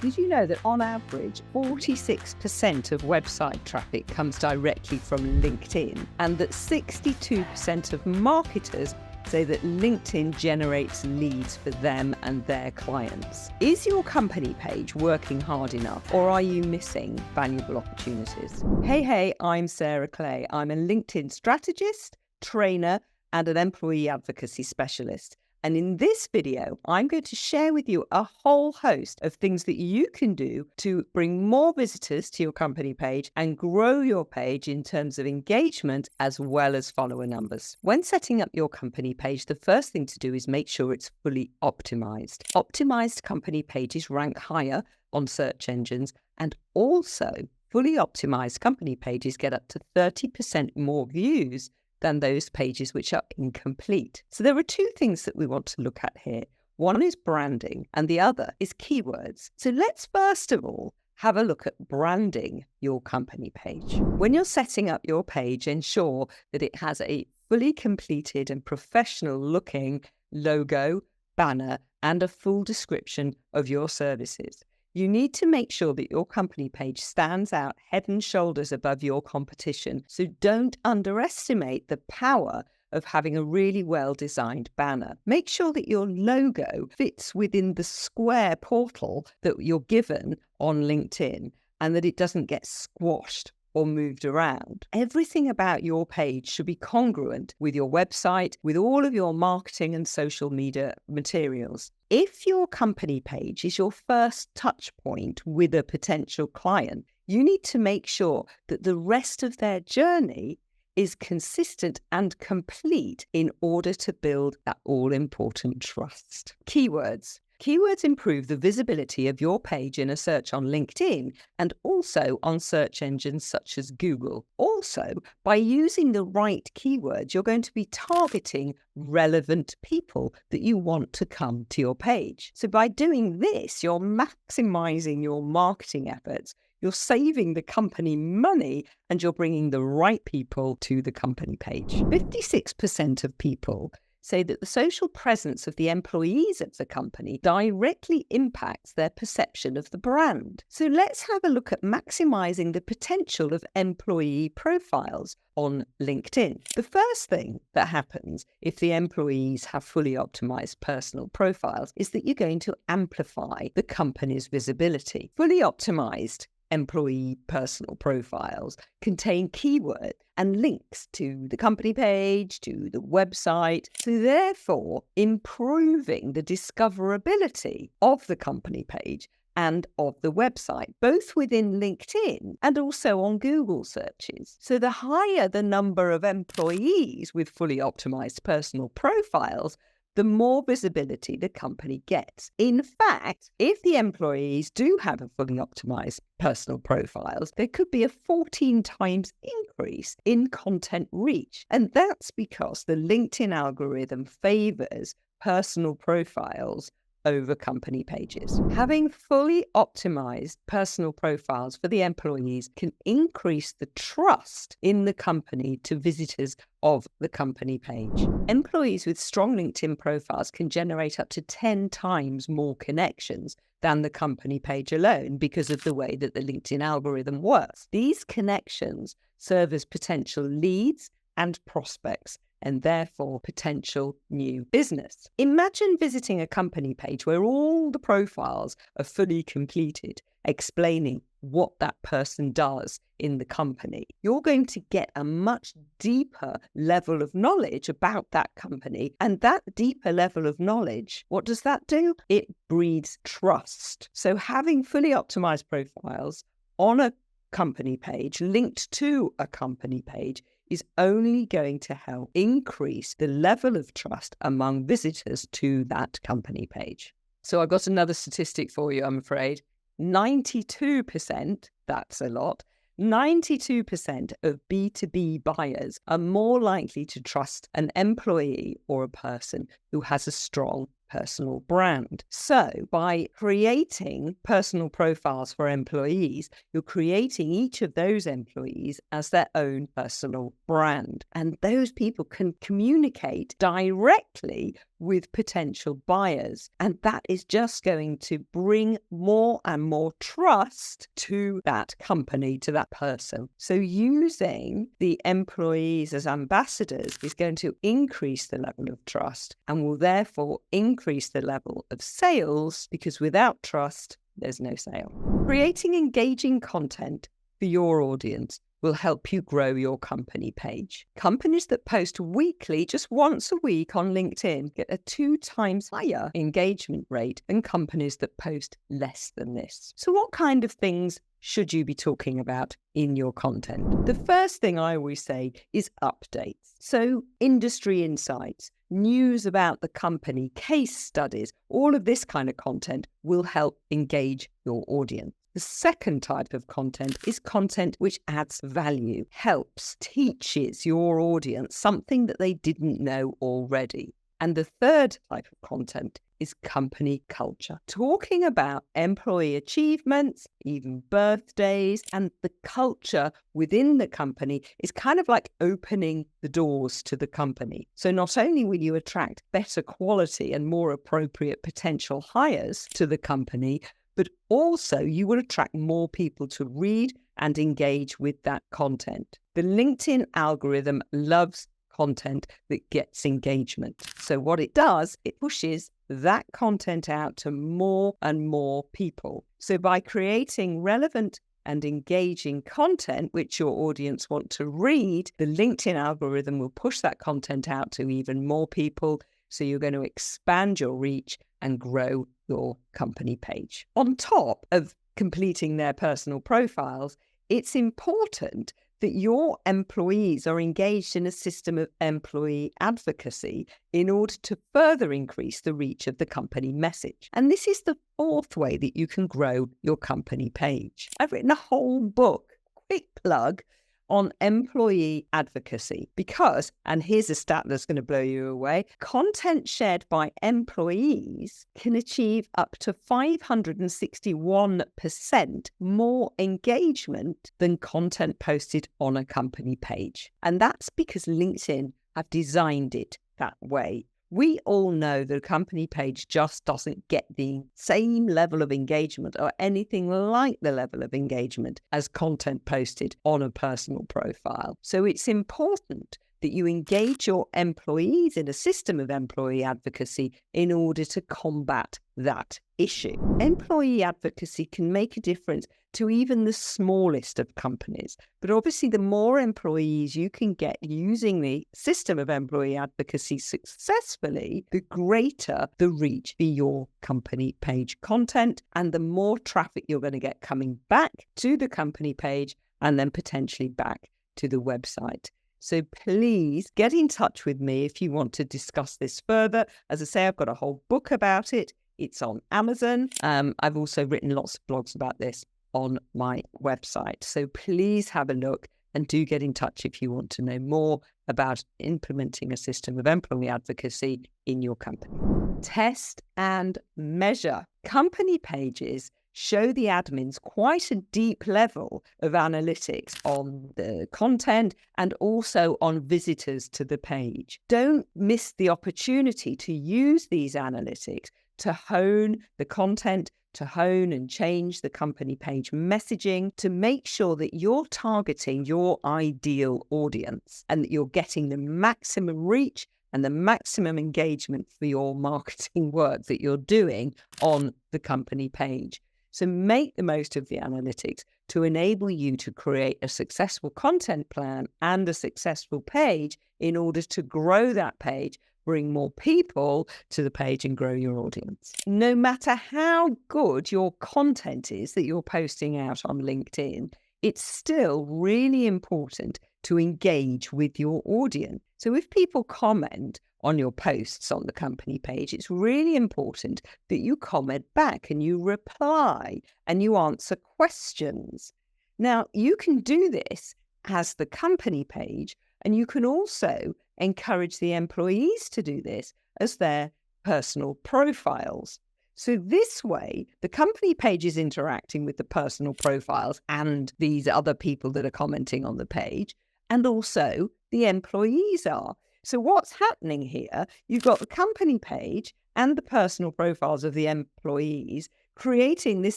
Did you know that on average, 46% of website traffic comes directly from LinkedIn, and that 62% of marketers say that LinkedIn generates leads for them and their clients? Is your company page working hard enough, or are you missing valuable opportunities? Hey, I'm Sarah Clay. I'm a LinkedIn strategist, trainer, and an employee advocacy specialist. And in this video, I'm going to share with you a whole host of things that you can do to bring more visitors to your company page and grow your page in terms of engagement as well as follower numbers. When setting up your company page, the first thing to do is make sure it's fully optimized. Optimized company pages rank higher on search engines, and also fully optimized company pages get up to 30% more views than those pages which are incomplete. So there are two things that we want to look at here. One is branding and the other is keywords. So let's first of all have a look at branding your company page. When you're setting up your page, ensure that it has a fully completed and professional looking logo, banner, and a full description of your services. You need to make sure that your company page stands out head and shoulders above your competition. So don't underestimate the power of having a really well-designed banner. Make sure that your logo fits within the square portal that you're given on LinkedIn and that it doesn't get squashed or moved around. Everything about your page should be congruent with your website, with all of your marketing and social media materials. If your company page is your first touch point with a potential client, you need to make sure that the rest of their journey is consistent and complete in order to build that all-important trust. Keywords. Keywords improve the visibility of your page in a search on LinkedIn and also on search engines such as Google. Also, by using the right keywords, you're going to be targeting relevant people that you want to come to your page. So by doing this, you're maximizing your marketing efforts, you're saving the company money, and you're bringing the right people to the company page. 56% of people say that the social presence of the employees of the company directly impacts their perception of the brand. So let's have a look at maximizing the potential of employee profiles on LinkedIn. The first thing that happens if the employees have fully optimized personal profiles is that you're going to amplify the company's visibility. Fully optimized employee personal profiles contain keywords and links to the company page, to the website, so therefore improving the discoverability of the company page and of the website, both within LinkedIn and also on Google searches. So the higher the number of employees with fully optimized personal profiles, the more visibility the company gets. In fact, if the employees do have a fully optimized personal profiles, there could be a 14 times increase in content reach. And that's because the LinkedIn algorithm favors personal profiles over company pages. Having fully optimized personal profiles for the employees can increase the trust in the company to visitors of the company page. Employees with strong LinkedIn profiles can generate up to 10 times more connections than the company page alone because of the way that the LinkedIn algorithm works. These connections serve as potential leads and prospects, and therefore potential new business. Imagine visiting a company page where all the profiles are fully completed, explaining what that person does in the company. You're going to get a much deeper level of knowledge about that company, and that deeper level of knowledge, what does that do? It breeds trust. So having fully optimized profiles on a company page, linked to a company page, is only going to help increase the level of trust among visitors to that company page. So I've got another statistic for you, I'm afraid. 92%, that's a lot, 92% of B2B buyers are more likely to trust an employee or a person who has a strong personal brand. So by creating personal profiles for employees, you're creating each of those employees as their own personal brand. And those people can communicate directly with potential buyers. And that is just going to bring more and more trust to that company, to that person. So using the employees as ambassadors is going to increase the level of trust and will therefore increase the level of sales, because without trust, there's no sale. Creating engaging content for your audience will help you grow your company page. Companies that post weekly, just once a week on LinkedIn, get a 2 times higher engagement rate than companies that post less than this. So what kind of things should you be talking about in your content? The first thing I always say is updates. So industry insights, news about the company, case studies, all of this kind of content will help engage your audience. The second type of content is content which adds value, helps, teaches your audience something that they didn't know already. And the third type of content is company culture, talking about employee achievements, even birthdays, and the culture within the company is kind of like opening the doors to the company. So not only will you attract better quality and more appropriate potential hires to the company, but also you will attract more people to read and engage with that content. The LinkedIn algorithm loves content that gets engagement. So what it does, it pushes that content out to more and more people. So by creating relevant and engaging content which your audience want to read, the LinkedIn algorithm will push that content out to even more people. So you're going to expand your reach and grow your company page. On top of completing their personal profiles, it's important that your employees are engaged in a system of employee advocacy in order to further increase the reach of the company message. And this is the fourth way that you can grow your company page. I've written a whole book, quick plug, on employee advocacy because, and here's a stat that's going to blow you away, content shared by employees can achieve up to 561% more engagement than content posted on a company page. And that's because LinkedIn have designed it that way. We all know that a company page just doesn't get the same level of engagement or anything like the level of engagement as content posted on a personal profile. So it's important that you engage your employees in a system of employee advocacy in order to combat that issue. Employee advocacy can make a difference to even the smallest of companies. But obviously, the more employees you can get using the system of employee advocacy successfully, the greater the reach for your company page content and the more traffic you're going to get coming back to the company page and then potentially back to the website. So please get in touch with me if you want to discuss this further. As I say, I've got a whole book about it. It's on Amazon. I've also written lots of blogs about this on my website. So please have a look and do get in touch if you want to know more about implementing a system of employee advocacy in your company. Test and measure. Company pages show the admins quite a deep level of analytics on the content and also on visitors to the page. Don't miss the opportunity to use these analytics to hone the content, to hone and change the company page messaging to make sure that you're targeting your ideal audience and that you're getting the maximum reach and the maximum engagement for your marketing work that you're doing on the company page. So make the most of the analytics to enable you to create a successful content plan and a successful page in order to grow that page, bring more people to the page and grow your audience. No matter how good your content is that you're posting out on LinkedIn, it's still really important to engage with your audience. So if people comment on your posts on the company page, it's really important that you comment back and you reply and you answer questions. Now, you can do this as the company page, and you can also encourage the employees to do this as their personal profiles. So this way, the company page is interacting with the personal profiles and these other people that are commenting on the page, and also the employees are. So what's happening here, you've got the company page and the personal profiles of the employees creating this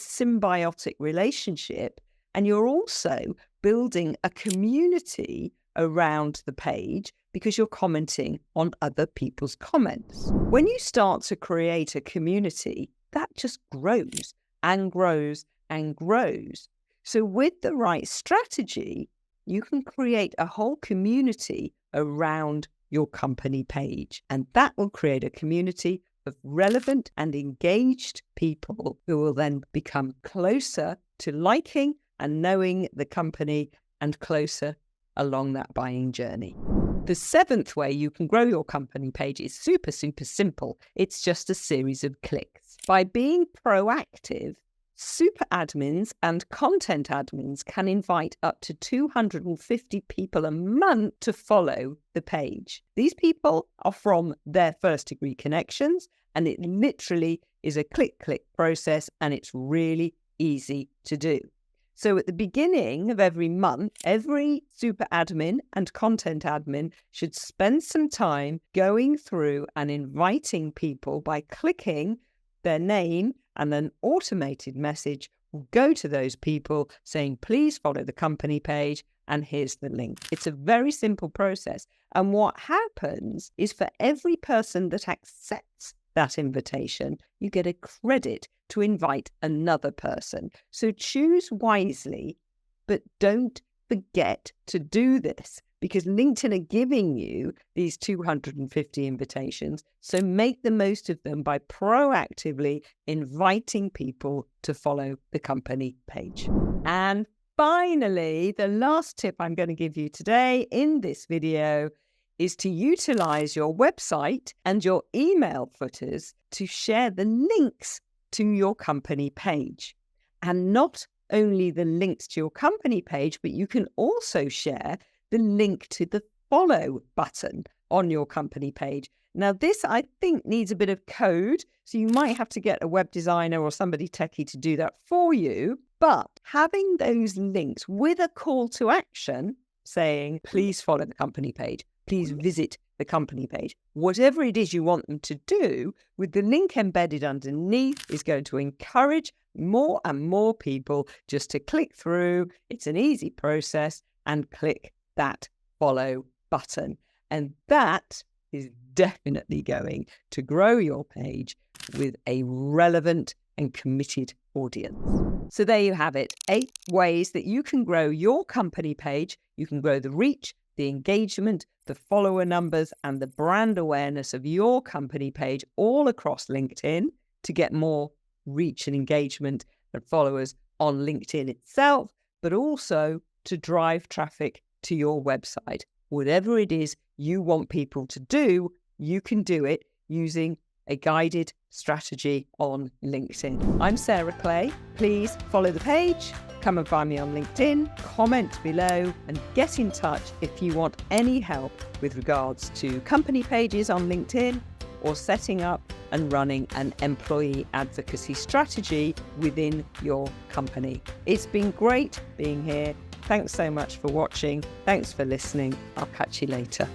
symbiotic relationship, and you're also building a community around the page because you're commenting on other people's comments. When you start to create a community, that just grows and grows and grows. So with the right strategy, you can create a whole community around your company page, and that will create a community of relevant and engaged people who will then become closer to liking and knowing the company and closer along that buying journey. The seventh way you can grow your company page is super simple. It's just a series of clicks. By being proactive, super admins and content admins can invite up to 250 people a month to follow the page. These people are from their first degree connections, and it literally is a click process, and it's really easy to do. So at the beginning of every month, every super admin and content admin should spend some time going through and inviting people by clicking their name, and an automated message will go to those people saying, please follow the company page, and here's the link. It's a very simple process. And what happens is for every person that accepts that invitation, you get a credit to invite another person. So choose wisely, but don't forget to do this, because LinkedIn are giving you these 250 invitations. So make the most of them by proactively inviting people to follow the company page. And finally, the last tip I'm going to give you today in this video is to utilize your website and your email footers to share the links to your company page. And not only the links to your company page, but you can also share the link to the follow button on your company page. Now, this I think needs a bit of code, so you might have to get a web designer or somebody techie to do that for you. But having those links with a call to action saying, please follow the company page, please visit the company page, whatever it is you want them to do, with the link embedded underneath, is going to encourage more and more people just to click through. It's an easy process, and click that follow button. And that is definitely going to grow your page with a relevant and committed audience. So there you have it, 8 ways that you can grow your company page. You can grow the reach, the engagement, the follower numbers, and the brand awareness of your company page all across LinkedIn to get more reach and engagement and followers on LinkedIn itself, but also to drive traffic to your website. Whatever it is you want people to do, you can do it using a guided strategy on LinkedIn. I'm Sarah Clay. Please follow the page, come and find me on LinkedIn, comment below, and get in touch if you want any help with regards to company pages on LinkedIn or setting up and running an employee advocacy strategy within your company. It's been great being here. Thanks so much for watching. Thanks for listening. I'll catch you later.